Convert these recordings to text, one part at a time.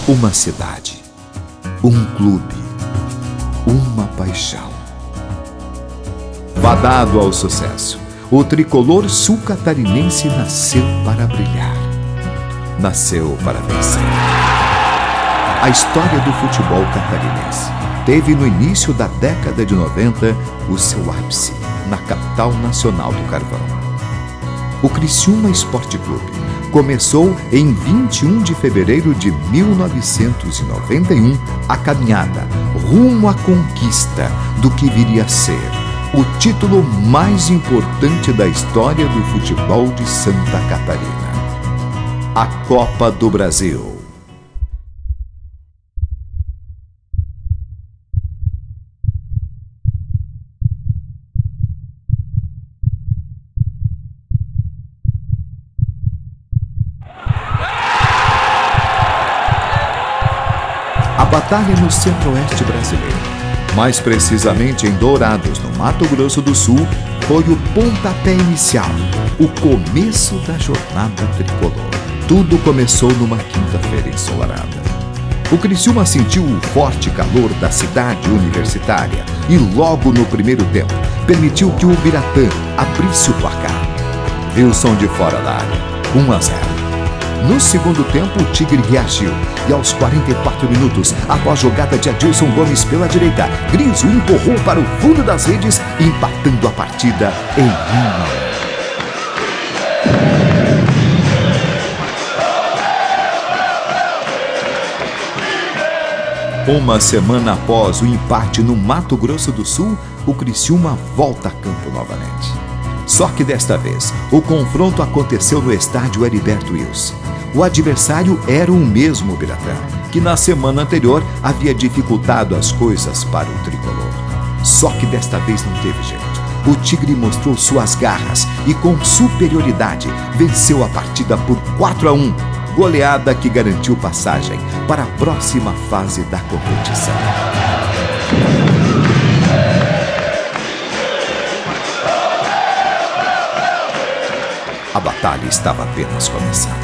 Uma cidade, um clube, uma paixão. Fadado ao sucesso, o tricolor sul-catarinense nasceu para brilhar. Nasceu para vencer. A história do futebol catarinense teve no início da década de 90 o seu ápice na capital nacional do carvão. O Criciúma Esporte Clube começou em 21 de fevereiro de 1991 a caminhada rumo à conquista do que viria a ser o título mais importante da história do futebol de Santa Catarina: a Copa do Brasil. A batalha no centro-oeste brasileiro, mais precisamente em Dourados, no Mato Grosso do Sul, foi o pontapé inicial, o começo da jornada tricolor. Tudo começou numa quinta-feira ensolarada. O Criciúma sentiu o forte calor da cidade universitária e logo no primeiro tempo permitiu que o Biratã abrisse o placar. Wilson de fora da área, 1-0. No segundo tempo, o Tigre reagiu e aos 44 minutos, após jogada de Adilson Gomes pela direita, Griso empurrou para o fundo das redes, empatando a partida em 1-1. Uma semana após o empate no Mato Grosso do Sul, o Criciúma volta a campo novamente. Só que desta vez, o confronto aconteceu no estádio Heriberto Wilson. O adversário era o mesmo Biratã, que na semana anterior havia dificultado as coisas para o tricolor. Só que desta vez não teve jeito. O Tigre mostrou suas garras e com superioridade venceu a partida por 4-1, goleada que garantiu passagem para a próxima fase da competição. A batalha estava apenas começando.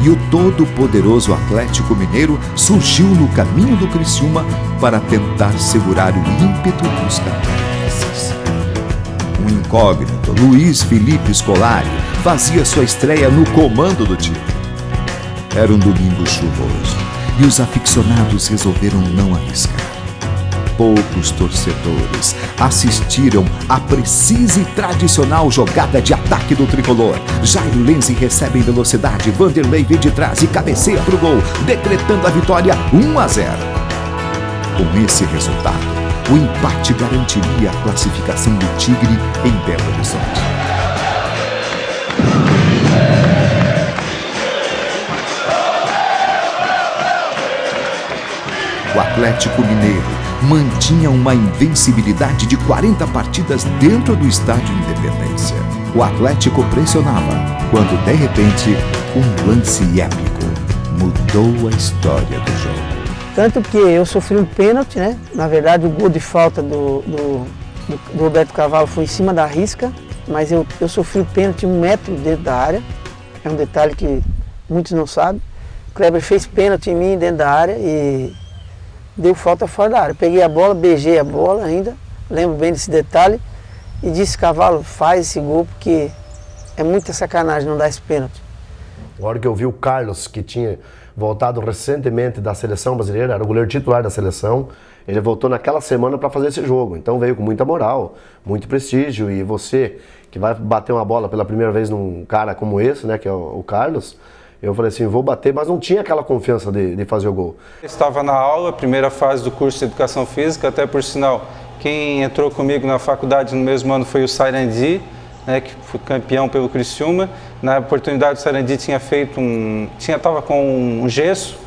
E o todo-poderoso Atlético Mineiro surgiu no caminho do Criciúma para tentar segurar o ímpeto dos catarinenses. Um incógnito, Luiz Felipe Scolari, fazia sua estreia no comando do time. Era um domingo chuvoso e os aficionados resolveram não arriscar. Poucos torcedores assistiram à precisa e tradicional jogada de ataque do tricolor. Jairo Lenzi recebe em velocidade, Vanderlei vem de trás e cabeceia para o gol, decretando a vitória 1-0. Com esse resultado, o empate garantiria a classificação do Tigre em Belo Horizonte. O Atlético Mineiro mantinha uma invencibilidade de 40 partidas dentro do estádio Independência. O Atlético pressionava, quando de repente, um lance épico mudou a história do jogo. Tanto que eu sofri um pênalti, né? Na verdade, o gol de falta do Roberto Cavalo foi em cima da risca, mas eu sofri o pênalti 1 metro dentro da área. É um detalhe que muitos não sabem. O Kleber fez pênalti em mim dentro da área e deu falta fora da área. Peguei a bola, beijei a bola ainda, lembro bem desse detalhe, e disse: Cavalo, faz esse gol porque é muita sacanagem não dar esse pênalti. Na hora que eu vi o Carlos, que tinha voltado recentemente da seleção brasileira, era o goleiro titular da seleção, ele voltou naquela semana para fazer esse jogo, então veio com muita moral, muito prestígio, e você que vai bater uma bola pela primeira vez num cara como esse, né, que é o Carlos, eu falei assim, vou bater, mas não tinha aquela confiança de fazer o gol. Estava na aula, primeira fase do curso de Educação Física, até por sinal, quem entrou comigo na faculdade no mesmo ano foi o Sarandi, né, que foi campeão pelo Criciúma. Na oportunidade o Sarandi estava com um gesso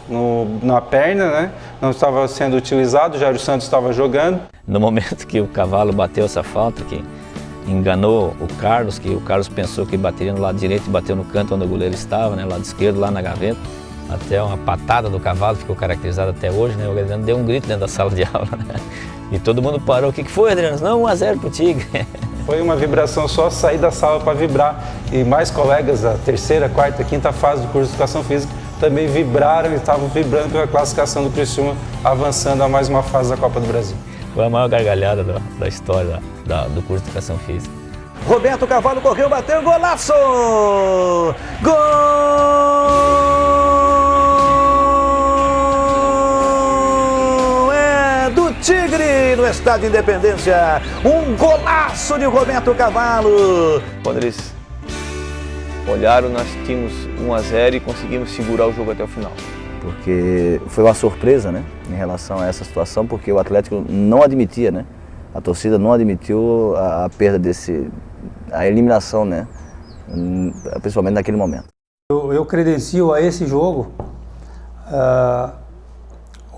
na perna, né, não estava sendo utilizado, o Jairo Santos estava jogando. No momento que o Cavalo bateu essa falta, que enganou o Carlos, que o Carlos pensou que bateria no lado direito e bateu no canto onde o goleiro estava, né, lado esquerdo, lá na gaveta. Até uma patada do Cavalo ficou caracterizada até hoje, né, o Adriano deu um grito dentro da sala de aula, né, e todo mundo parou. O que foi, Adriano? Não, 1-0 pro Tigre. Foi uma vibração só sair da sala para vibrar, e mais colegas da terceira, quarta, quinta fase do curso de Educação Física também vibraram e estavam vibrando pela classificação do Criciúma, avançando a mais uma fase da Copa do Brasil. Foi a maior gargalhada da história do curso de Educação Física. Roberto Carvalho correu, bateu, golaço! Gol! É do Tigre no Estádio Independência. Um golaço de Roberto Carvalho. Quando eles olharam, nós tínhamos 1-0 e conseguimos segurar o jogo até o final. Porque foi uma surpresa, né, em relação a essa situação, porque o Atlético não admitia, né? A torcida não admitiu a perda a eliminação, né? Principalmente naquele momento. Eu credencio a esse jogo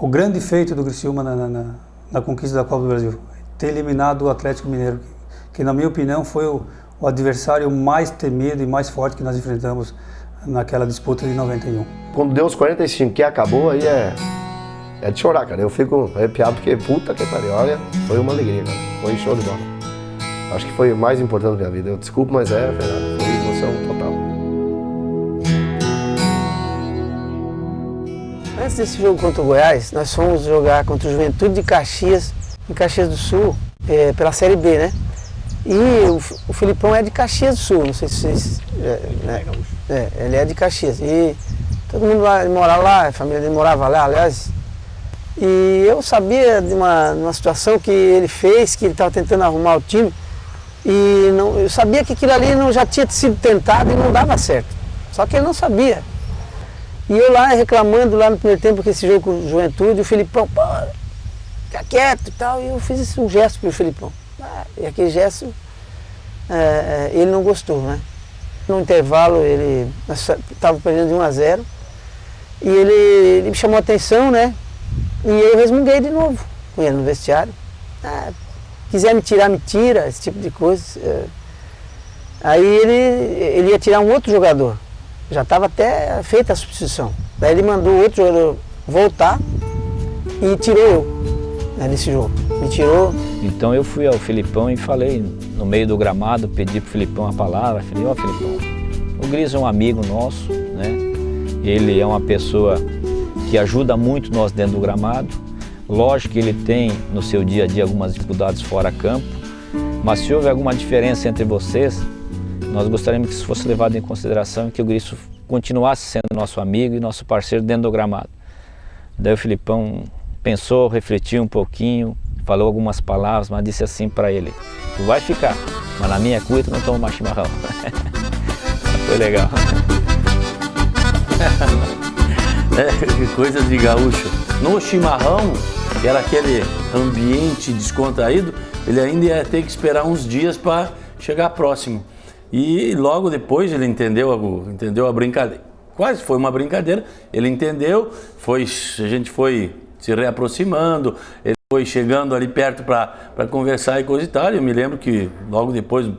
o grande feito do Criciúma na conquista da Copa do Brasil. Ter eliminado o Atlético Mineiro, que na minha opinião foi o adversário mais temido e mais forte que nós enfrentamos naquela disputa de 91. Quando deu os 45 que acabou, aí é de chorar, cara. Eu fico arrepiado porque, puta que pariu, olha, foi uma alegria, cara. Foi show de bola. Acho que foi o mais importante da minha vida. Eu desculpo, mas é verdade. Foi emoção total. Antes desse jogo contra o Goiás, nós fomos jogar contra o Juventude de Caxias, em Caxias do Sul, pela Série B, né? E o Filipão é de Caxias do Sul, não sei se vocês... ele é de Caxias. E todo mundo lá, ele morava lá, a família dele morava lá, aliás. E eu sabia de uma situação que ele fez, que ele estava tentando arrumar o time. E eu sabia que aquilo ali já tinha sido tentado e não dava certo. Só que ele não sabia. E eu lá reclamando lá no primeiro tempo, que esse jogo com o Juventude, o Filipão, pô, fica quieto e tal. E eu fiz um gesto pro Filipão. E aquele gesto, ele não gostou, né? No intervalo, nós estávamos perdendo de 1-0. E ele me chamou a atenção, né? E eu resmunguei de novo com ele no vestiário. Quiser me tirar, me tira, esse tipo de coisa. Aí ele ia tirar um outro jogador. Já estava até feita a substituição. Daí ele mandou o outro jogador voltar e tirou eu nesse jogo. Me tirou. Então eu fui ao Filipão e falei, no meio do gramado, pedi pro Filipão a palavra. Falei, ó Filipão, o Gris é um amigo nosso, né? Ele é uma pessoa que ajuda muito nós dentro do gramado. Lógico que ele tem no seu dia a dia algumas dificuldades fora campo, mas se houver alguma diferença entre vocês, nós gostaríamos que isso fosse levado em consideração e que o Gris continuasse sendo nosso amigo e nosso parceiro dentro do gramado. Daí o Filipão pensou, refletiu um pouquinho, falou algumas palavras, mas disse assim para ele, tu vai ficar, mas na minha cuia tu não toma mais chimarrão. Foi legal. Coisa de gaúcho. No chimarrão, que era aquele ambiente descontraído, ele ainda ia ter que esperar uns dias para chegar próximo. E logo depois ele entendeu a brincadeira. Quase foi uma brincadeira, ele entendeu, a gente foi se reaproximando, ele foi chegando ali perto para conversar e coisa e tal. Eu me lembro que logo depois,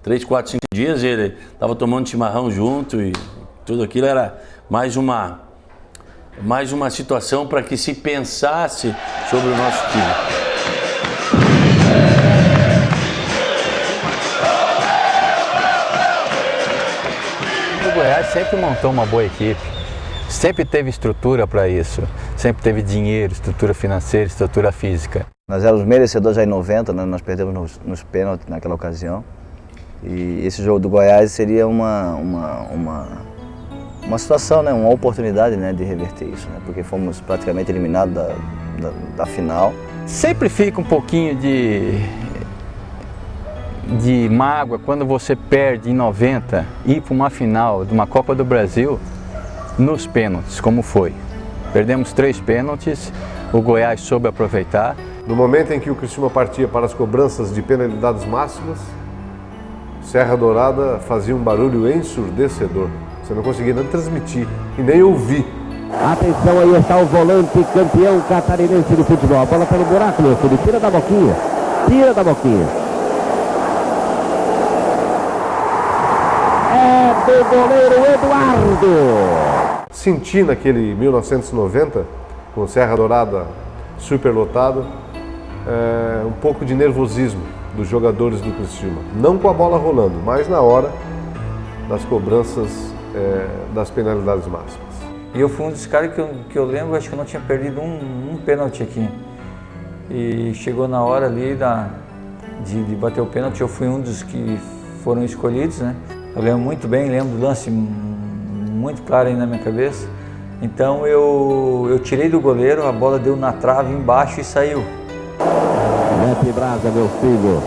3, 4, 5 dias, ele estava tomando chimarrão junto e tudo aquilo era mais uma situação para que se pensasse sobre o nosso time. O Goiás sempre montou uma boa equipe, sempre teve estrutura para isso, sempre teve dinheiro, estrutura financeira, estrutura física. Nós éramos merecedores já em 90, né? Nós perdemos nos pênaltis naquela ocasião. E esse jogo do Goiás seria uma situação, né? Uma oportunidade, né? De reverter isso, né? Porque fomos praticamente eliminados da final. Sempre fica um pouquinho de mágoa quando você perde em 90 e ir para uma final de uma Copa do Brasil nos pênaltis, como foi. Perdemos 3 pênaltis, o Goiás soube aproveitar. No momento em que o Criciúma partia para as cobranças de penalidades máximas, Serra Dourada fazia um barulho ensurdecedor. Você não conseguia nem transmitir e nem ouvir. Atenção, aí está o volante campeão catarinense de futebol. A bola pelo buraco, ele tira da boquinha. Tira da boquinha. É do goleiro Eduardo. Senti naquele 1990, com Serra Dourada superlotado, um pouco de nervosismo dos jogadores do Criciúma. Não com a bola rolando, mas na hora das cobranças das penalidades máximas. E eu fui um dos caras que eu lembro, acho que eu não tinha perdido um pênalti aqui. E chegou na hora ali de bater o pênalti, eu fui um dos que foram escolhidos, né? Eu lembro muito bem, lembro do lance muito claro aí na minha cabeça. Então eu tirei do goleiro, a bola deu na trave embaixo e saiu. Mete brasa, meu filho.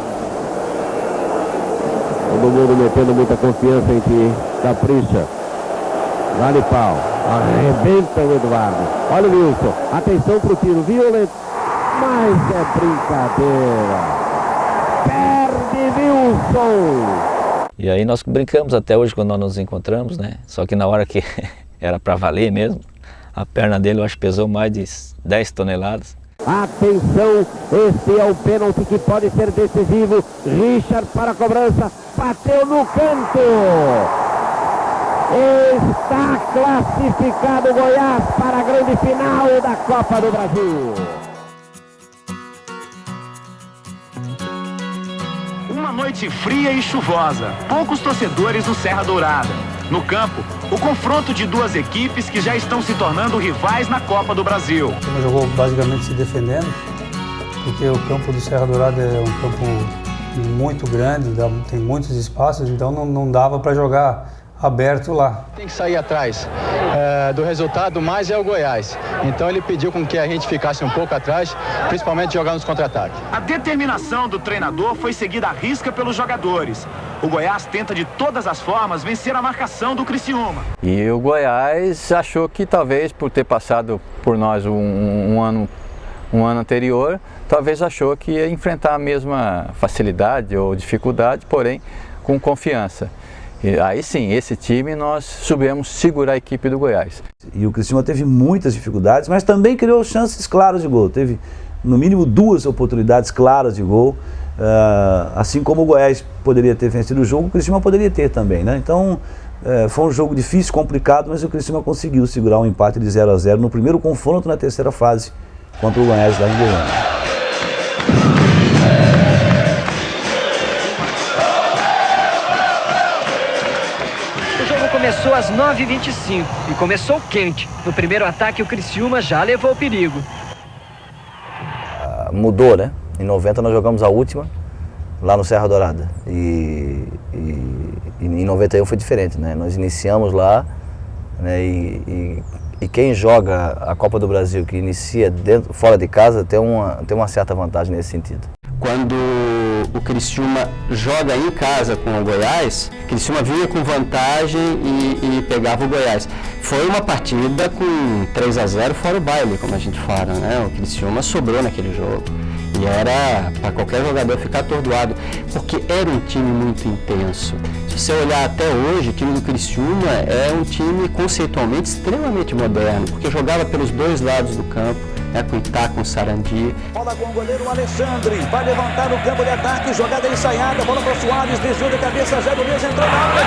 Todo mundo metendo muita confiança em ti. Capricha. Vale pau. Arrebenta o Eduardo. Olha o Wilson. Atenção pro tiro violento. Mas é brincadeira. Perde Wilson. E aí nós brincamos até hoje quando nós nos encontramos, né? Só que na hora que era para valer mesmo, a perna dele eu acho que pesou mais de 10 toneladas. Atenção, esse é o pênalti que pode ser decisivo. Richard para a cobrança, bateu no canto. Está classificado Goiás para a grande final da Copa do Brasil. Uma noite fria e chuvosa, poucos torcedores no Serra Dourada. No campo, o confronto de duas equipes que já estão se tornando rivais na Copa do Brasil. O time jogou basicamente se defendendo, porque o campo do Serra Dourada é um campo muito grande, tem muitos espaços, então não dava para jogar aberto lá. Tem que sair atrás do resultado, mas é o Goiás. Então ele pediu com que a gente ficasse um pouco atrás, principalmente jogar nos contra-ataques. A determinação do treinador foi seguida à risca pelos jogadores. O Goiás tenta de todas as formas vencer a marcação do Criciúma. E o Goiás achou que talvez por ter passado por nós um ano anterior, talvez achou que ia enfrentar a mesma facilidade ou dificuldade, porém com confiança. E aí sim, esse time nós soubemos segurar a equipe do Goiás. E o Criciúma teve muitas dificuldades, mas também criou chances claras de gol. Teve no mínimo 2 oportunidades claras de gol. Assim como o Goiás poderia ter vencido o jogo, o Criciúma poderia ter também, né? Então foi um jogo difícil, complicado, mas o Criciúma conseguiu segurar um empate de 0-0 no primeiro confronto na terceira fase contra o Goiás lá em Goiânia. Começou às 9h25 e começou quente. No primeiro ataque, o Criciúma já levou perigo. Mudou, né? Em 90 nós jogamos a última lá no Serra Dourada. E em 91 foi diferente, né? Nós iniciamos lá, né? E quem joga a Copa do Brasil, que inicia fora de casa, tem uma certa vantagem nesse sentido. Quando o Criciúma joga em casa com o Goiás, o Criciúma vinha com vantagem e pegava o Goiás. Foi uma partida com 3-0 fora o baile, como a gente fala, né? O Criciúma sobrou naquele jogo. E era para qualquer jogador ficar atordoado, porque era um time muito intenso. Se você olhar até hoje, o time do Criciúma é um time conceitualmente extremamente moderno, porque jogava pelos dois lados do campo, né, com Itá, com Sarandi. Bola com o goleiro Alexandre, vai levantar no campo de ataque, jogada ensaiada, bola para o Soares, desviou de cabeça, Jairo Lenz entrou na área,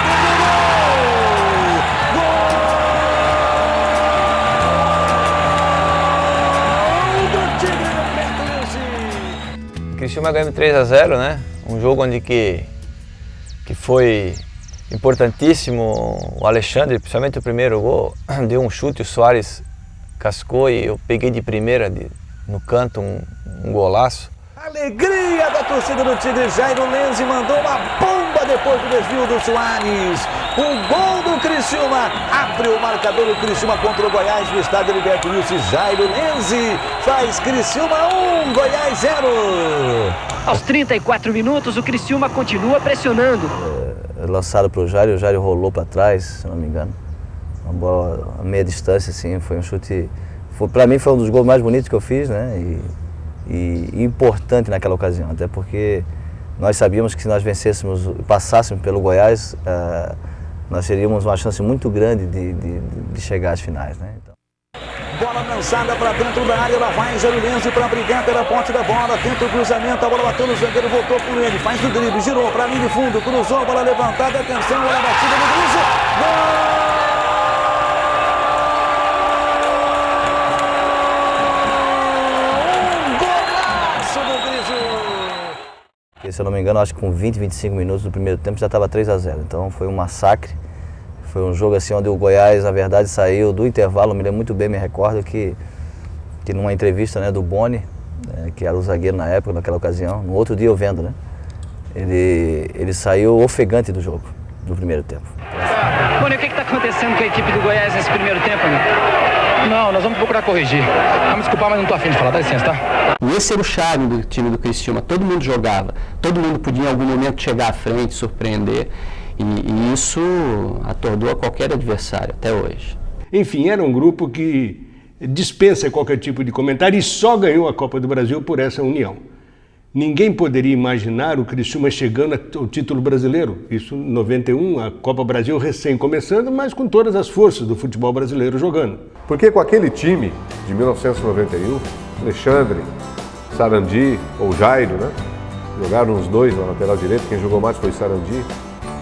O Criciúma ganhou 3-0, né? Um jogo onde que foi importantíssimo. O Alexandre, principalmente o primeiro gol, deu um chute, o Soares cascou e eu peguei de primeira no canto um golaço. Alegria da torcida do Tigre, Jairo Lenz mandou uma bomba depois do desvio do Soares. O gol do Criciúma abre o marcador do Criciúma contra o Goiás no estádio Heriberto Wilson. Jairo Lenz faz Criciúma 1, Goiás 0. Aos 34 minutos, o Criciúma continua pressionando. Lançado para o Jairo rolou para trás, se não me engano. Uma bola a meia distância, assim, foi um chute. Para mim foi um dos gols mais bonitos que eu fiz, né? E importante naquela ocasião, até porque nós sabíamos que se nós vencêssemos, passássemos pelo Goiás, nós teríamos uma chance muito grande de chegar às finais, né? Então. Bola lançada para dentro da área, lá vai Jairo Lenz para brigar pela ponte da bola, tenta o cruzamento, a bola bateu no zagueiro, voltou por ele, faz o drible, girou para a linha de fundo, cruzou, a bola levantada, atenção, bola batida no cruzo, gol! Se eu não me engano, acho que com 20, 25 minutos do primeiro tempo já estava 3-0. Então foi um massacre, Foi um jogo assim onde o Goiás, na verdade, saiu do intervalo, me lembro muito bem, me recordo que numa entrevista, né, do Boni, que era o zagueiro na época, naquela ocasião, no outro dia eu vendo, né, ele saiu ofegante do jogo, do primeiro tempo. Boni, o que está acontecendo com a equipe do Goiás nesse primeiro tempo, amigo? Não, nós vamos procurar corrigir. Vamos desculpar, mas não estou afim de falar, dá licença, tá? Esse era o charme do time do Criciúma, todo mundo jogava, todo mundo podia em algum momento chegar à frente, surpreender, e isso atordoa qualquer adversário, até hoje. Enfim, era um grupo que dispensa qualquer tipo de comentário e só ganhou a Copa do Brasil por essa união. Ninguém poderia imaginar o Criciúma chegando ao título brasileiro. Isso em 91, a Copa Brasil recém começando, mas com todas as forças do futebol brasileiro jogando. Porque com aquele time de 1991, Alexandre, Sarandi ou Jairo, né? Jogaram os dois na lateral direita, quem jogou mais foi Sarandi.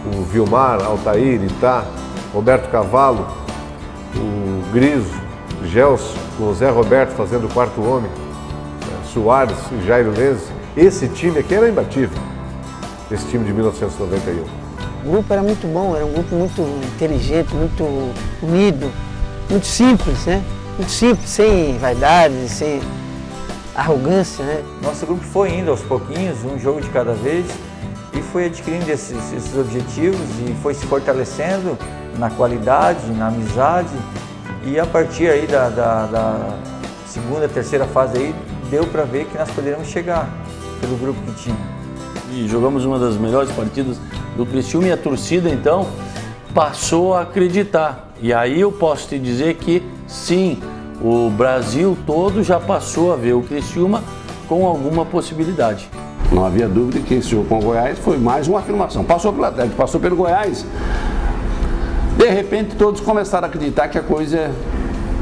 O Vilmar, Altair, Itá, Roberto Cavalo, o Griso, Gelson, com o Zé Roberto fazendo o quarto homem, Soares e Jairo Lenz. Esse time aqui era imbatível, esse time de 1991. O grupo era muito bom, era um grupo muito inteligente, muito unido, muito simples, né? Muito simples, sem vaidade, sem arrogância, né? Nosso grupo foi indo aos pouquinhos, um jogo de cada vez, e foi adquirindo esses objetivos e foi se fortalecendo na qualidade, na amizade, e a partir aí da segunda, terceira fase aí, deu para ver que nós poderíamos chegar pelo grupo que tinha. E jogamos uma das melhores partidas do Criciúma e a torcida então passou a acreditar. E aí eu posso te dizer que sim, o Brasil todo já passou a ver o Criciúma com alguma possibilidade. Não havia dúvida que esse jogo com o Goiás foi mais uma afirmação. Passou pelo Atlético, passou pelo Goiás. De repente todos começaram a acreditar que a coisa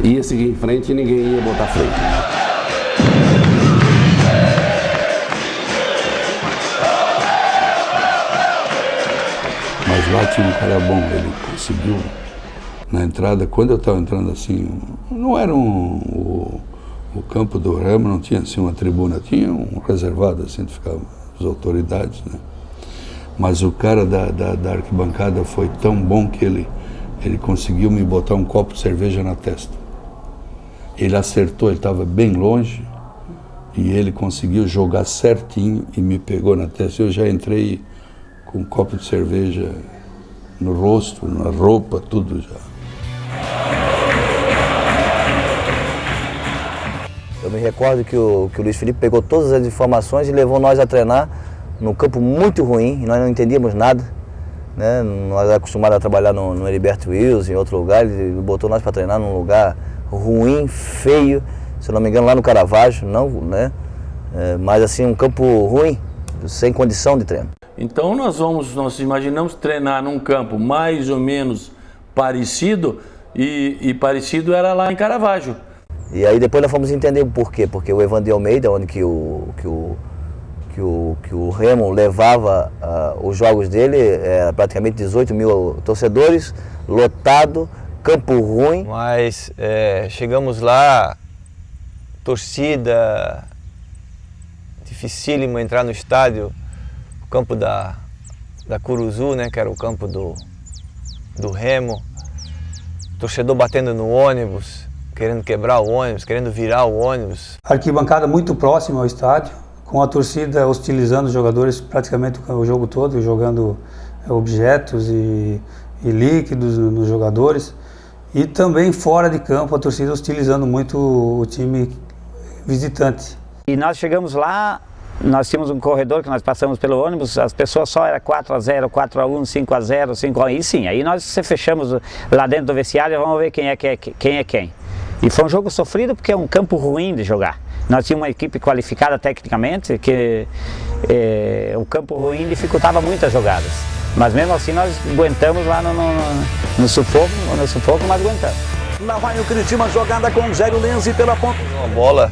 ia seguir em frente e ninguém ia botar freio. Mas lá tinha um cara bom, ele conseguiu na entrada, quando eu estava entrando assim, não era o campo do Remo, não tinha assim uma tribuna, tinha um reservado assim, onde ficavam as autoridades, né? Mas o cara da arquibancada foi tão bom que ele conseguiu me botar um copo de cerveja na testa. Ele acertou, ele estava bem longe e ele conseguiu jogar certinho e me pegou na testa. Eu já entrei com um copo de cerveja no rosto, na roupa, tudo já. Eu me recordo que o Luiz Felipe pegou todas as informações e levou nós a treinar num campo muito ruim, nós não entendíamos nada, né? Nós éramos acostumados a trabalhar no Heriberto Wilson, em outro lugar, ele botou nós para treinar num lugar ruim, feio, se não me engano lá no Caravaggio, não, né? Mas assim, um campo ruim, sem condição de treino. Então nós imaginamos treinar num campo mais ou menos parecido, e parecido era lá em Caravaggio. E aí depois nós fomos entender o porquê, porque o Evandro de Almeida, onde que o Remo levava os jogos dele, praticamente 18 mil torcedores, lotado, campo ruim. Mas chegamos lá, torcida, dificílimo entrar no estádio, o campo da Curuzu, né, que era o campo do Remo, torcedor batendo no ônibus, querendo quebrar o ônibus, querendo virar o ônibus. Arquibancada muito próxima ao estádio, com a torcida hostilizando os jogadores praticamente o jogo todo, jogando objetos e líquidos nos jogadores. E também fora de campo a torcida hostilizando muito o time visitante. E nós chegamos lá, nós tínhamos um corredor que nós passamos pelo ônibus, as pessoas só era 4-0, 4-1, 5-0, 5-1, e sim, aí nós se fechamos lá dentro do vestiário e vamos ver quem é quem. E foi um jogo sofrido porque é um campo ruim de jogar. Nós tínhamos uma equipe qualificada tecnicamente, que o campo ruim dificultava muitas jogadas. Mas mesmo assim nós aguentamos lá no sufoco, mas aguentamos. Lá vai o Criciúma, jogada com o Jairo Lenz pela ponta. Uma bola,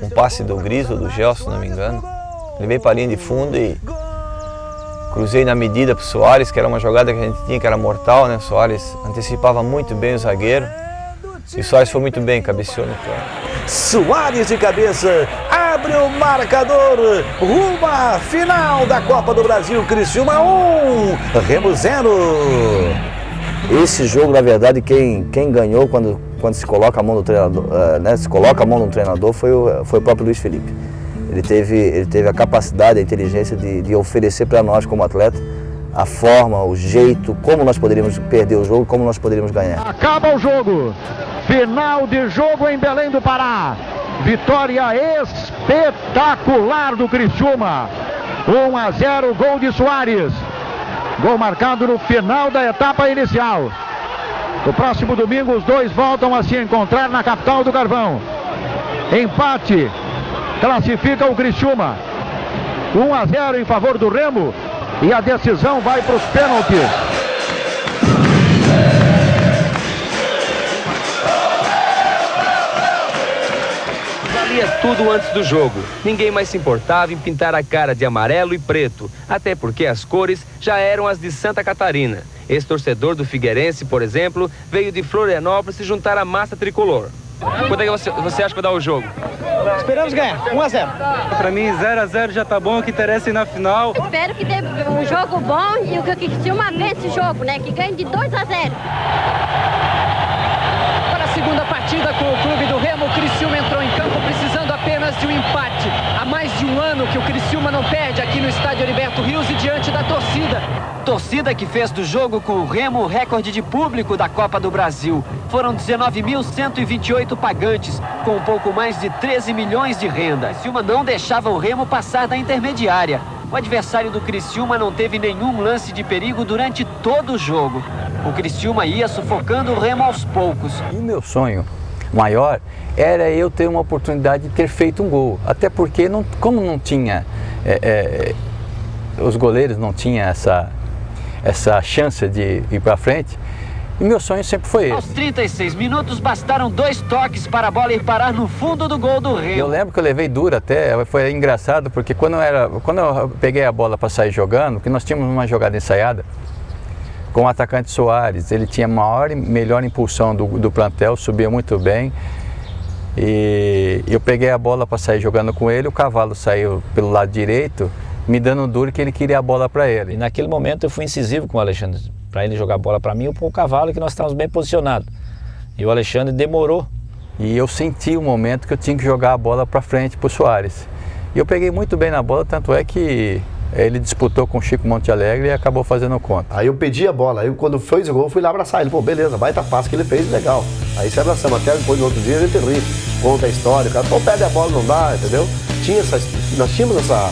um passe do Griso, do Gelson, se não me engano. Levei para a linha de fundo e cruzei na medida para o Soares, que era uma jogada que a gente tinha, que era mortal, né? O Soares antecipava muito bem o zagueiro. E o Soares foi muito bem, cabeceou no canto. Soares de cabeça, abre o marcador, rumo à final da Copa do Brasil, Criciúma 1, Remo 0. Esse jogo, na verdade, quem ganhou quando se coloca a mão do treinador, se coloca a mão do treinador foi o próprio Luiz Felipe. Ele teve a capacidade, a inteligência de oferecer para nós como atleta a forma, o jeito, como nós poderíamos perder o jogo, como nós poderíamos ganhar. Acaba o jogo, final de jogo em Belém do Pará. Vitória espetacular do Criciúma. 1-0, gol de Soares. Gol marcado no final da etapa inicial. No próximo domingo os dois voltam a se encontrar na capital do Carvão. Empate classifica o Criciúma. 1-0 em favor do Remo. E a decisão vai para os pênaltis. Valia tudo antes do jogo. Ninguém mais se importava em pintar a cara de amarelo e preto, até porque as cores já eram as de Santa Catarina. Esse torcedor do Figueirense, por exemplo, veio de Florianópolis se juntar à massa tricolor. Quanto é que você acha que vai dar o jogo? Esperamos ganhar, 1-0. Pra mim, 0-0 já tá bom, o que interessa é ir na final. Espero que dê um jogo bom e o Criciúma vence esse jogo, né? Que ganhe de 2-0. Para a segunda partida com o clube do Remo, o Criciúma entrou em campo precisando apenas de um empate. Há mais de um ano que o Criciúma não perde aqui no estádio Heriberto Rios e diante da torcida. Torcida que fez do jogo com o Remo o recorde de público da Copa do Brasil. Foram 19.128 pagantes, com um pouco mais de 13 milhões de renda. O Criciúma não deixava o Remo passar da intermediária. O adversário do Criciúma não teve nenhum lance de perigo durante todo o jogo. O Criciúma ia sufocando o Remo aos poucos. E o meu sonho maior era eu ter uma oportunidade de ter feito um gol. Até porque, como não tinha... os goleiros não tinham essa chance de ir para frente, e meu sonho sempre foi esse. Aos 36 minutos bastaram 2 toques para a bola ir parar no fundo do gol do Remo. Eu lembro que eu levei duro até, foi engraçado, porque quando eu peguei a bola para sair jogando, que nós tínhamos uma jogada ensaiada, com o atacante Soares, ele tinha maior e melhor impulsão do plantel, subia muito bem, e eu peguei a bola para sair jogando com ele, o Cavalo saiu pelo lado direito, me dando duro que ele queria a bola para ele. E naquele momento eu fui incisivo com o Alexandre, para ele jogar a bola para mim ou para o Cavalo, que nós estávamos bem posicionados. E o Alexandre demorou. E eu senti o momento que eu tinha que jogar a bola para frente para o Soares. E eu peguei muito bem na bola, tanto é que ele disputou com o Chico Montealegre e acabou fazendo conta. Aí eu pedi a bola, aí quando fez o gol eu fui lá abraçar ele. Pô, beleza, baita passe que ele fez, legal. Aí se abraçamos, até depois no outro dia a gente ri, conta a história, o cara, pô, pede a bola, não dá, entendeu? Nós tínhamos essa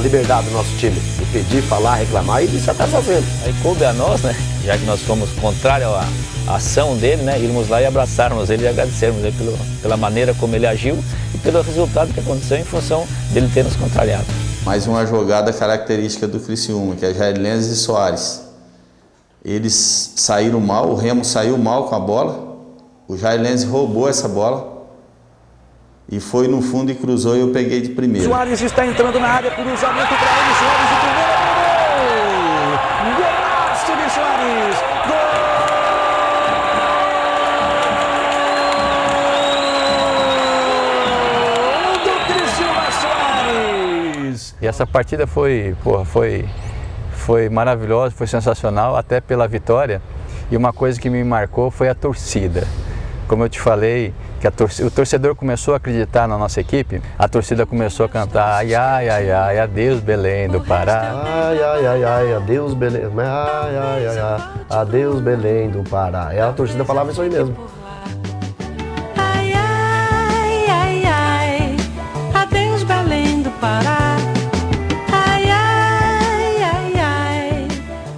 liberdade do nosso time, de pedir, falar, reclamar, e isso até fazendo. Aí coube a nós, né, já que nós fomos contrário à ação dele, né, irmos lá e abraçarmos ele e agradecermos ele pela maneira como ele agiu e pelo resultado que aconteceu em função dele ter nos contrariado. Mais uma jogada característica do Criciúma, que é Jair Lenz e Soares. Eles saíram mal, o Remo saiu mal com a bola, o Jair Lenz roubou essa bola e foi no fundo e cruzou e eu peguei de primeira. Soares está entrando na área, cruzamento para ele, Soares, o primeiro gol! Golaço de Soares! Gol do Criciúma Soares! E essa partida foi maravilhosa, foi sensacional, até pela vitória. E uma coisa que me marcou foi a torcida. Como eu te falei, que o torcedor começou a acreditar na nossa equipe, a torcida começou a cantar ai, ai, ai, ai, adeus Belém do Pará. Ai, ai, ai, ai, adeus Belém, ai, ai, ai, ai, adeus Belém do Pará. A torcida falava isso aí mesmo. Ai, ai, ai, ai, adeus Belém do Pará. Ai, ai, ai, ai,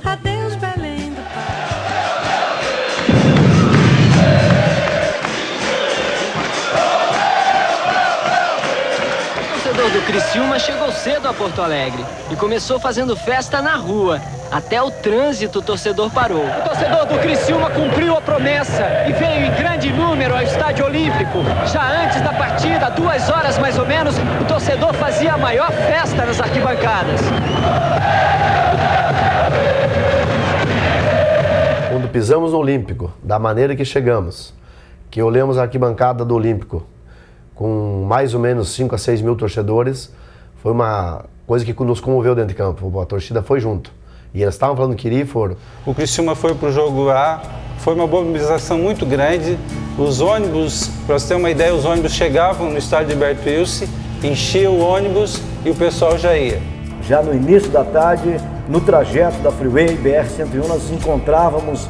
adeus Belém do O torcedor do Criciúma chegou cedo a Porto Alegre e começou fazendo festa na rua. Até o trânsito o torcedor parou. O torcedor do Criciúma cumpriu a promessa e veio em grande número ao Estádio Olímpico. Já antes da partida, 2 horas mais ou menos, o torcedor fazia a maior festa nas arquibancadas. Quando pisamos no Olímpico, da maneira que chegamos, que olhamos a arquibancada do Olímpico, com mais ou menos 5 a 6 mil torcedores, foi uma coisa que nos comoveu dentro de campo. A torcida foi junto. E eles estavam falando que iria e foram. O Criciúma foi para o jogo A, foi uma mobilização muito grande. Os ônibus, para você ter uma ideia, os ônibus chegavam no estádio de Heriberto Wilson, enchiam o ônibus e o pessoal já ia. Já no início da tarde, no trajeto da Freeway BR-101, nós encontrávamos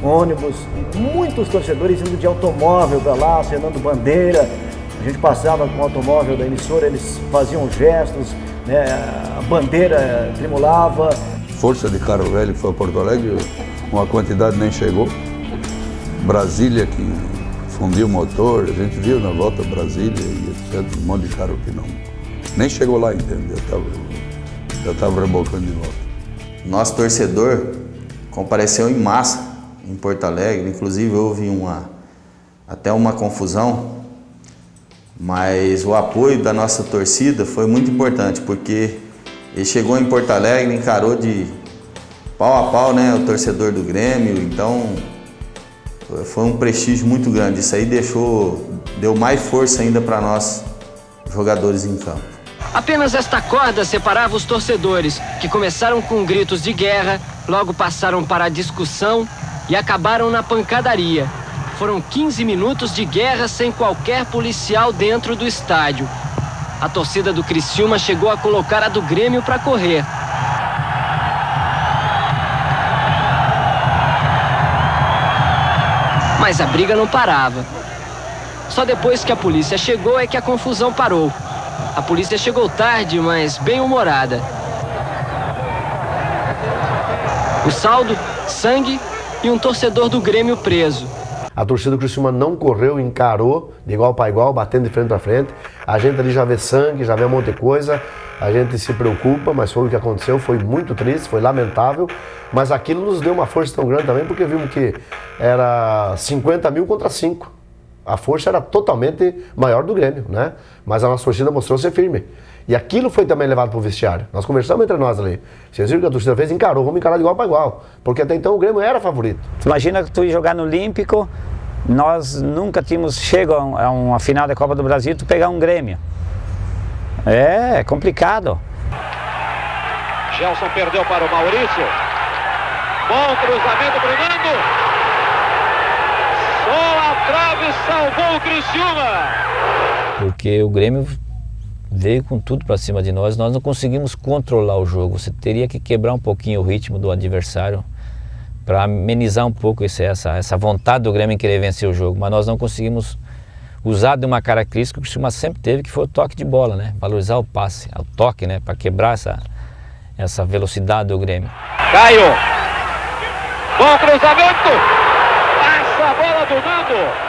ônibus e muitos torcedores indo de automóvel para lá, acenando bandeira. A gente passava com o automóvel da emissora, eles faziam gestos, né, a bandeira tremulava. Força de carro velho que foi a Porto Alegre, uma quantidade nem chegou. Brasília que fundiu o motor, a gente viu na volta Brasília e etc, um monte de carro que não, nem chegou lá, entendeu? Já estava rebocando de volta. Nosso torcedor compareceu em massa em Porto Alegre, inclusive houve até uma confusão, mas o apoio da nossa torcida foi muito importante, porque ele chegou em Porto Alegre, encarou de pau a pau, né, o torcedor do Grêmio, então foi um prestígio muito grande. Isso aí deu mais força ainda para nós, jogadores em campo. Apenas esta corda separava os torcedores, que começaram com gritos de guerra, logo passaram para a discussão e acabaram na pancadaria. Foram 15 minutos de guerra sem qualquer policial dentro do estádio. A torcida do Criciúma chegou a colocar a do Grêmio para correr. Mas a briga não parava. Só depois que a polícia chegou é que a confusão parou. A polícia chegou tarde, mas bem-humorada. O saldo, sangue e um torcedor do Grêmio preso. A torcida do Criciúma não correu, encarou de igual para igual, batendo de frente para frente. A gente ali já vê sangue, já vê um monte de coisa. A gente se preocupa, mas foi o que aconteceu. Foi muito triste, foi lamentável. Mas aquilo nos deu uma força tão grande também, porque vimos que era 50 mil contra 5. A força era totalmente maior do Grêmio, né? Mas a nossa torcida mostrou ser firme. E aquilo foi também levado para o vestiário. Nós conversamos entre nós ali. Vocês viram que a torcida fez? Encarou, vamos encarar de igual para igual. Porque até então o Grêmio era favorito. Imagina que tu ia jogar no Olímpico, nós nunca tínhamos chego a uma final da Copa do Brasil, tu pegar um Grêmio. É complicado. Gelson perdeu para o Maurício. Bom cruzamento para o Nando. Só a trave salvou o Criciúma. Porque o Grêmio veio com tudo para cima de nós não conseguimos controlar o jogo. Você teria que quebrar um pouquinho o ritmo do adversário para amenizar um pouco essa vontade do Grêmio em querer vencer o jogo, mas nós não conseguimos usar de uma característica que o Criciúma sempre teve, que foi o toque de bola, né? Valorizar o passe, o toque, né? Para quebrar essa velocidade do Grêmio. Caio, bom cruzamento, passa a bola do Nando.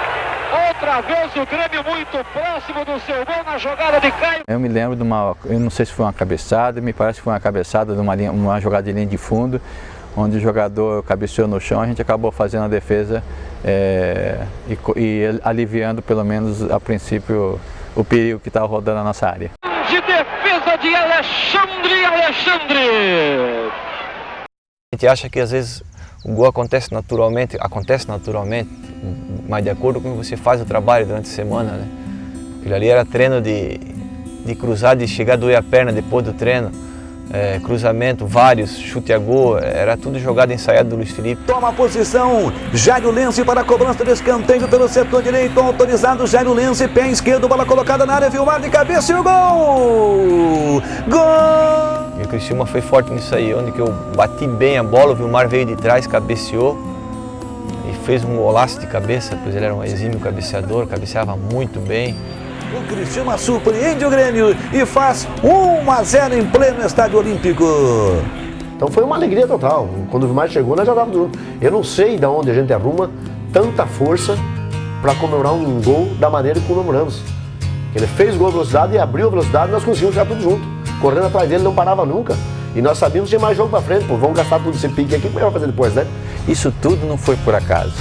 Outra vez o Grêmio muito próximo do seu gol na jogada de Caio. Eu me lembro de eu não sei se foi uma cabeçada, me parece que foi uma cabeçada de uma jogada de linha de fundo, onde o jogador cabeceou no chão, a gente acabou fazendo a defesa e aliviando pelo menos a princípio o perigo que estava rodando na nossa área. De defesa de Alexandre. A gente acha que às vezes o gol acontece naturalmente, mas de acordo com o que você faz o trabalho durante a semana, né? Aquilo ali era treino de cruzar, de chegar a doer a perna depois do treino, cruzamento, vários, chute a gol, era tudo jogada ensaiada do Luiz Felipe. Toma a posição, Jairo Lense para a cobrança de escanteio pelo setor direito, autorizado Jairo Lense, pé esquerdo, bola colocada na área, Vilmar de cabeça e o gol! Gol! E o Criciúma foi forte nisso aí, onde que eu bati bem a bola, o Vilmar veio de trás, cabeceou e fez um golaço de cabeça, pois ele era um exímio cabeceador, cabeceava muito bem. O Criciúma surpreende o Grêmio e faz 1-0 em pleno Estádio Olímpico. Então foi uma alegria total. Quando o Vilmar chegou, nós já estávamos juntos. Eu não sei de onde a gente arruma tanta força para comemorar um gol da maneira que comemoramos. Ele fez o gol à velocidade e abriu a velocidade e nós conseguimos ficar tudo junto. Correndo atrás dele, não parava nunca. E nós sabíamos que tinha mais jogo para frente. Pô, vamos gastar tudo esse pique aqui, como é que vai fazer depois, né? Isso tudo não foi por acaso.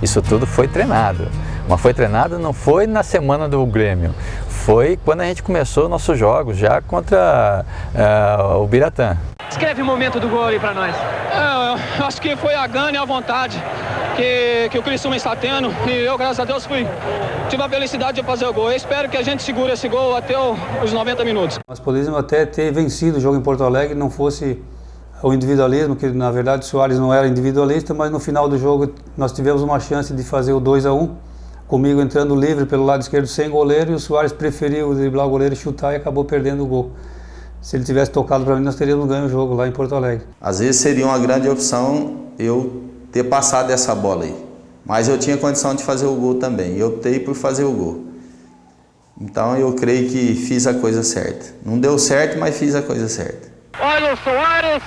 Isso tudo foi treinado. Mas foi treinado não foi na semana do Grêmio. Foi quando a gente começou nossos jogos, já contra o Biratã. Escreve o momento do gol aí pra nós. Eu acho que foi a gana e a vontade que o Criciúma está tendo. E eu, graças a Deus, tive a felicidade de fazer o gol. Eu espero que a gente segure esse gol até os 90 minutos. Nós poderíamos até ter vencido o jogo em Porto Alegre, não fosse ao individualismo, que na verdade o Soares não era individualista, mas no final do jogo nós tivemos uma chance de fazer o 2-1, comigo entrando livre pelo lado esquerdo sem goleiro, e o Soares preferiu driblar o goleiro e chutar e acabou perdendo o gol. Se ele tivesse tocado para mim, nós teríamos ganho o jogo lá em Porto Alegre. Às vezes seria uma grande opção eu ter passado essa bola aí, mas eu tinha condição de fazer o gol também, e optei por fazer o gol. Então eu creio que fiz a coisa certa. Não deu certo, mas fiz a coisa certa. Olha o Soares,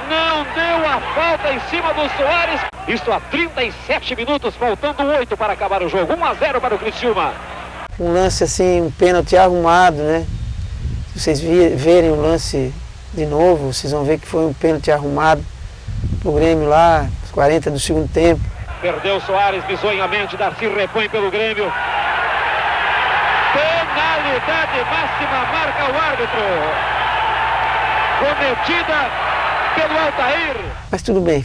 não deu a falta em cima do Soares. Isso a 37 minutos, faltando 8 para acabar o jogo. 1-0 para o Criciúma. Um lance assim, um pênalti arrumado, né? Se vocês verem o lance de novo, vocês vão ver que foi um pênalti arrumado pro Grêmio lá, 40 do segundo tempo. Perdeu o Soares bizonhamente, Darcy repõe pelo Grêmio. Penalidade máxima, marca o árbitro. Cometida pelo Altair. Mas tudo bem,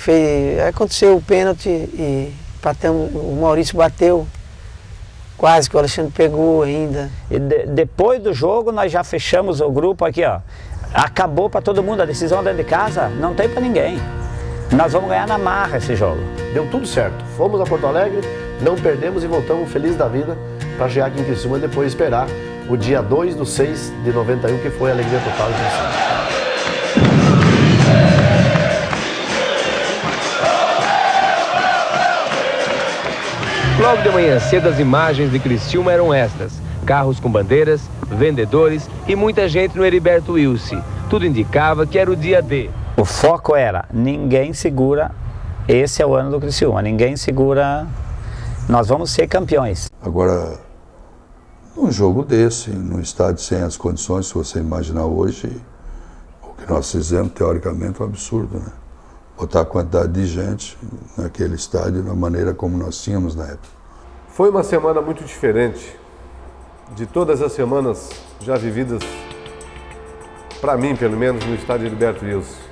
aconteceu o pênalti e batemos, o Maurício bateu, quase que o Alexandre pegou ainda. E depois do jogo nós já fechamos o grupo aqui, ó. Acabou para todo mundo, a decisão dentro de casa não tem para ninguém. Nós vamos ganhar na marra esse jogo. Deu tudo certo. Fomos a Porto Alegre, não perdemos e voltamos felizes da vida para chegar aqui em Criciúma e depois esperar o dia 2/6/91, que foi a alegria total de Criciúma. Logo de manhã cedo, as imagens de Criciúma eram estas: carros com bandeiras, vendedores e muita gente no Heriberto Wilson. Tudo indicava que era o dia D. O foco era, ninguém segura, esse é o ano do Criciúma, ninguém segura, nós vamos ser campeões. Agora, num jogo desse, num estádio sem as condições, se você imaginar hoje, o que nós fizemos, teoricamente, é um absurdo, né? Botar a quantidade de gente naquele estádio da maneira como nós tínhamos na época. Foi uma semana muito diferente de todas as semanas já vividas, para mim pelo menos, no estádio Heriberto Wilson.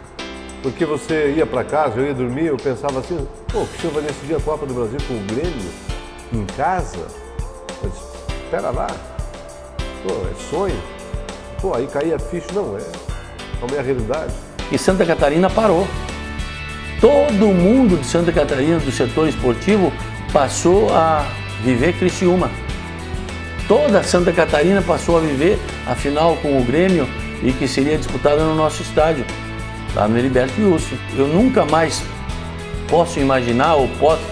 Porque você ia para casa, eu ia dormir, eu pensava assim, pô, o Criciúma vai decidir a Copa do Brasil com o Grêmio, em casa? Eu disse, espera lá, pô, é sonho. Pô, aí caía a ficha, não, é a minha realidade. E Santa Catarina parou. Todo mundo de Santa Catarina, do setor esportivo, passou a viver Criciúma. Toda Santa Catarina passou a viver a final com o Grêmio e que seria disputada no nosso estádio, lá no Heriberto Wilson. Eu nunca mais posso imaginar, ou posso,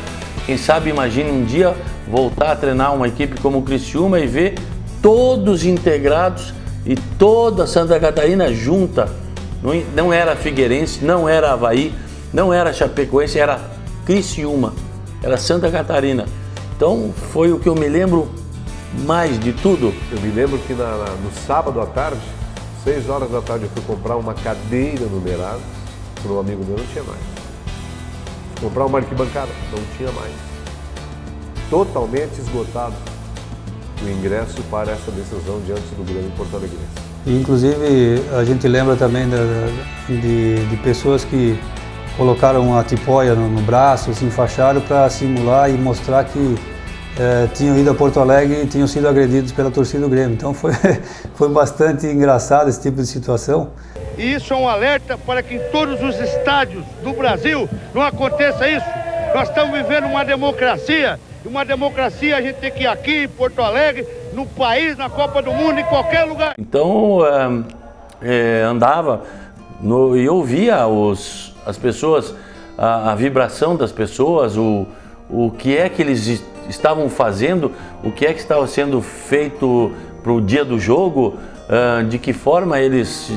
quem sabe imagine um dia voltar a treinar uma equipe como o Criciúma e ver todos integrados e toda Santa Catarina junta. Não era Figueirense, não era Avaí, não era Chapecoense, era Criciúma, era Santa Catarina. Então foi o que eu me lembro mais de tudo. Eu me lembro que no sábado à tarde, 6 horas da tarde, eu fui comprar uma cadeira numerada para um amigo meu, não tinha mais. Fui comprar uma arquibancada, não tinha mais. Totalmente esgotado o ingresso para essa decisão diante do Grêmio Porto Alegre. E, inclusive, a gente lembra também de pessoas que colocaram uma tipóia no braço, se enfaixaram para simular e mostrar que tinham ido a Porto Alegre e tinham sido agredidos pela torcida do Grêmio. Então foi bastante engraçado esse tipo de situação. E isso é um alerta para que em todos os estádios do Brasil não aconteça isso. Nós estamos vivendo uma democracia, e uma democracia a gente tem que ir aqui em Porto Alegre, no país, na Copa do Mundo, em qualquer lugar. Então andava e ouvia as pessoas, a vibração das pessoas, o que é que eles estavam fazendo, o que é que estava sendo feito para o dia do jogo, de que forma eles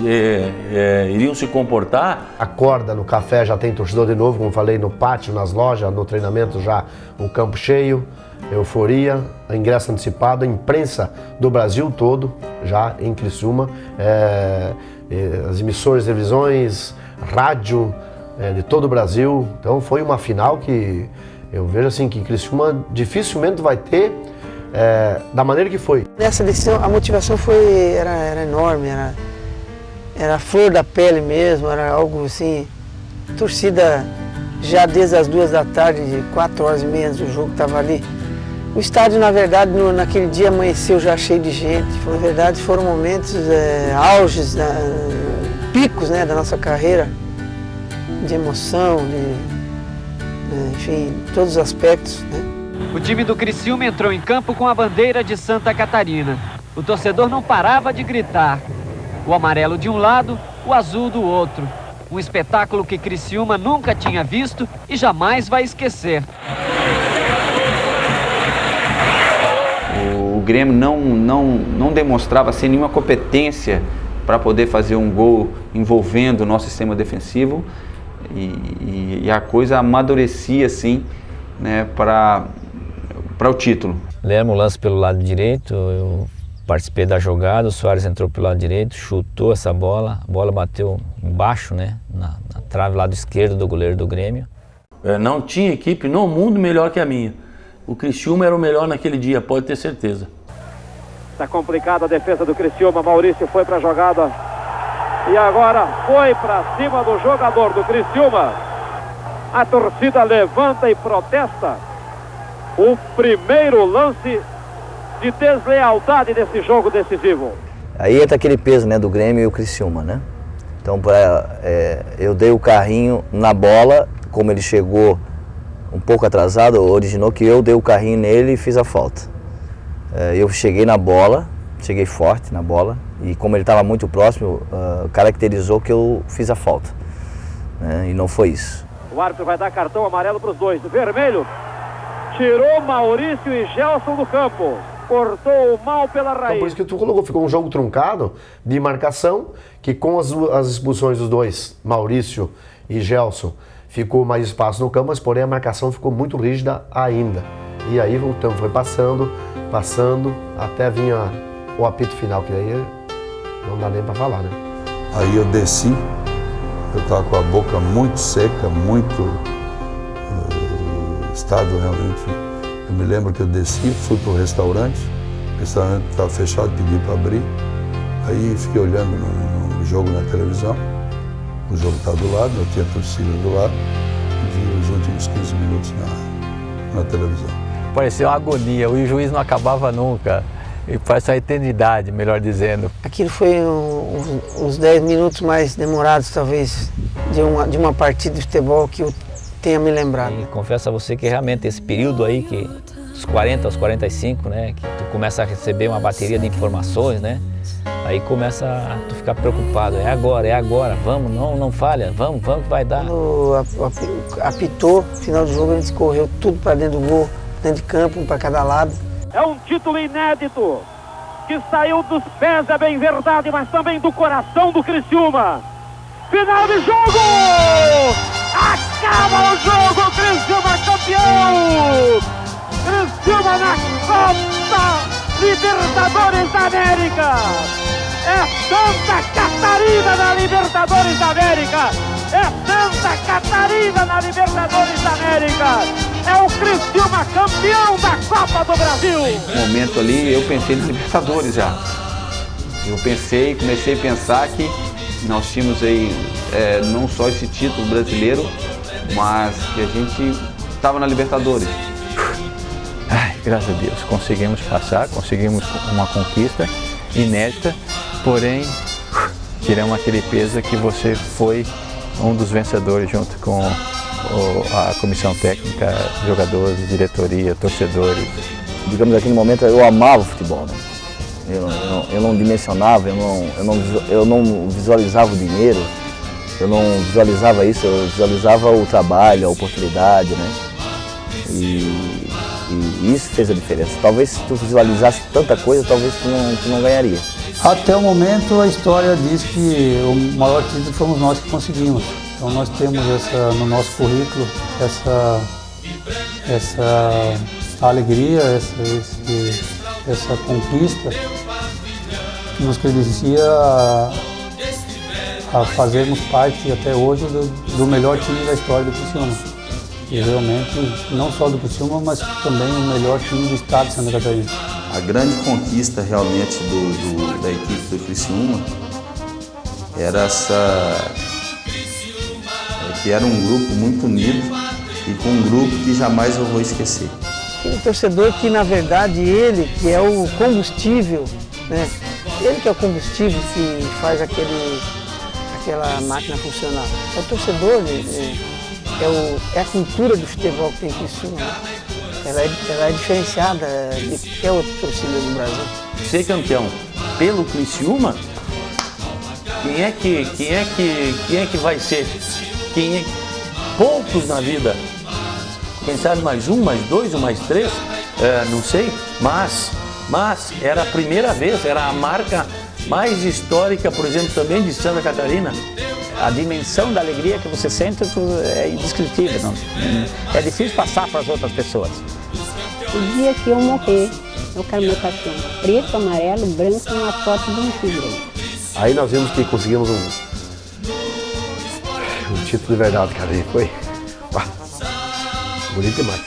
iriam se comportar. Acorda, no café já tem torcedor de novo, como falei, no pátio, nas lojas, no treinamento já o campo cheio, euforia, ingresso antecipado, a imprensa do Brasil todo já em Criciúma, as emissoras de televisões, rádio de todo o Brasil. Então foi uma final que eu vejo assim que Criciúma dificilmente vai ter da maneira que foi. Nessa decisão a motivação era enorme, era a flor da pele mesmo, era algo assim, torcida já desde as 2 da tarde, 4h30 antes do jogo estava ali. O estádio, na verdade, naquele dia amanheceu já cheio de gente. Na verdade, foram momentos, auges, picos, né, da nossa carreira. de emoção, enfim, todos os aspectos, né? O time do Criciúma entrou em campo com a bandeira de Santa Catarina. O torcedor não parava de gritar. O amarelo de um lado, o azul do outro. Um espetáculo que Criciúma nunca tinha visto e jamais vai esquecer. O Grêmio não demonstrava sem nenhuma competência para poder fazer um gol envolvendo o nosso sistema defensivo e a coisa amadurecia assim, né, para o título. Lemos o lance pelo lado direito, eu participei da jogada, o Soares entrou pelo lado direito, chutou essa bola, a bola bateu embaixo, né, na trave lado esquerdo do goleiro do Grêmio. Não tinha equipe no mundo melhor que a minha. O Criciúma era o melhor naquele dia, pode ter certeza. Tá complicada a defesa do Criciúma, Maurício foi para a jogada e agora foi para cima do jogador do Criciúma. A torcida levanta e protesta. O primeiro lance de deslealdade desse jogo decisivo. Aí entra aquele peso, né, do Grêmio e o Criciúma, né? Então eu dei o carrinho na bola, como ele chegou um pouco atrasado, originou que eu dei o carrinho nele e fiz a falta. Eu cheguei na bola, cheguei forte na bola e como ele estava muito próximo, caracterizou que eu fiz a falta, né? E não foi isso. O árbitro vai dar cartão amarelo para os dois. Vermelho, tirou Maurício e Gelson do campo. Cortou o mal pela raiz. Então, por isso que tu colocou, ficou um jogo truncado de marcação, que com as expulsões dos dois, Maurício e Gelson, ficou mais espaço no campo, mas porém a marcação ficou muito rígida ainda. E aí o tempo foi passando, até vinha o apito final, que aí não dá nem para falar, né? Aí eu desci, eu estava com a boca muito seca, muito estado realmente. Eu me lembro que eu desci, fui para o restaurante estava fechado, pedi para abrir. Aí fiquei olhando no jogo na televisão, o jogo estava do lado, eu tinha a torcida do lado, e vi os últimos 15 minutos na televisão. Parecia uma agonia, o juiz não acabava nunca, e parece uma eternidade, melhor dizendo. Aquilo foi uns 10 minutos mais demorados, talvez, de uma partida de futebol que eu tenha me lembrado. E confesso a você que realmente esse período aí, que dos 40 aos 45, né, que tu começa a receber uma bateria de informações, né, aí começa a tu ficar preocupado, é agora, vamos, não falha, vamos que vai dar. Quando apitou, no final do jogo a gente correu tudo para dentro do gol, dentro de campo, um para cada lado. É um título inédito, que saiu dos pés, é bem verdade, mas também do coração do Criciúma. Final de jogo! Acaba o jogo, Criciúma campeão! Criciúma na Copa Libertadores da América! É Santa Catarina na Libertadores da América! É Santa Catarina na Libertadores da América! É o Criciúma campeão da Copa do Brasil! No momento ali eu pensei nos Libertadores já. Comecei a pensar que nós tínhamos aí não só esse título brasileiro, mas que a gente estava na Libertadores. Ai, graças a Deus, conseguimos passar, conseguimos uma conquista inédita, porém tiramos aquele peso que você foi um dos vencedores junto com a comissão técnica, jogadores, diretoria, torcedores. Digamos, naquele momento eu amava o futebol, né? Eu não dimensionava, eu não visualizava o dinheiro, eu não visualizava isso, eu visualizava o trabalho, a oportunidade, né? E isso fez a diferença. Talvez se tu visualizasse tanta coisa, talvez tu não ganharia. Até o momento a história diz que o maior título fomos nós que conseguimos. Então nós temos no nosso currículo essa alegria, essa conquista que nos credencia a fazermos parte até hoje do melhor time da história do Criciúma. E realmente, não só do Criciúma, mas também o melhor time do estado de Santa Catarina. A grande conquista realmente da equipe do Criciúma era que era um grupo muito unido e com um grupo que jamais eu vou esquecer. Aquele torcedor que, na verdade, ele que é o combustível, né? Ele que é o combustível que faz aquele aquela máquina funcionar. O torcedor é a cultura do futebol que tem aqui em Criciúma, né? Ela é diferenciada de qualquer outra torcida do Brasil. Ser campeão pelo Criciúma, quem é que vai ser? Poucos na vida. Quem sabe mais um, mais dois ou mais três, não sei, mas era a primeira vez, era a marca mais histórica, por exemplo, também de Santa Catarina. A dimensão da alegria que você sente é indescritível, não? É difícil passar para as outras pessoas. O dia que eu morrer, eu quero meu caixão preto, amarelo, branco e uma foto de um tigre. Aí nós vimos que conseguimos um título de verdade, cara. E foi bonito demais.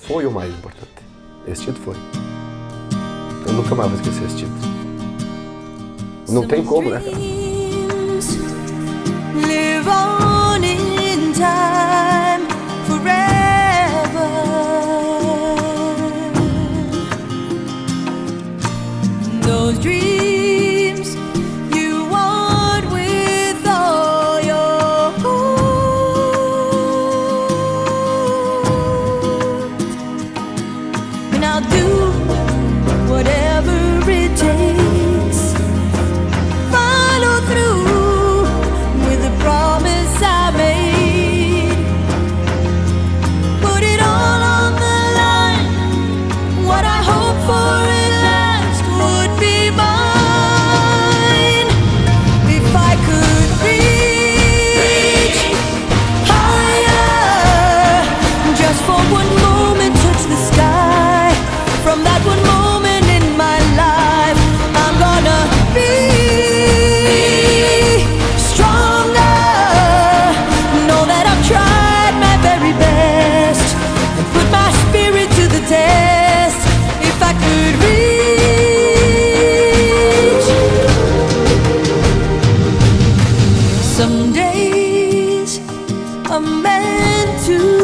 Foi o mais importante. Esse título foi. Eu nunca mais vou esquecer esse título. Não tem como, né, cara? Live on in time forever. Those dreams you want with all your heart. And I'll do whatever it takes. Follow through with the promise I made. Put it all on the line. What I hope for at last would be mine. If I could reach higher, just for one moment touch the sky. From that one moment in my life, I'm gonna be stronger. Know that I've tried my very best and put my spirit to the test. If I could reach, some days are meant to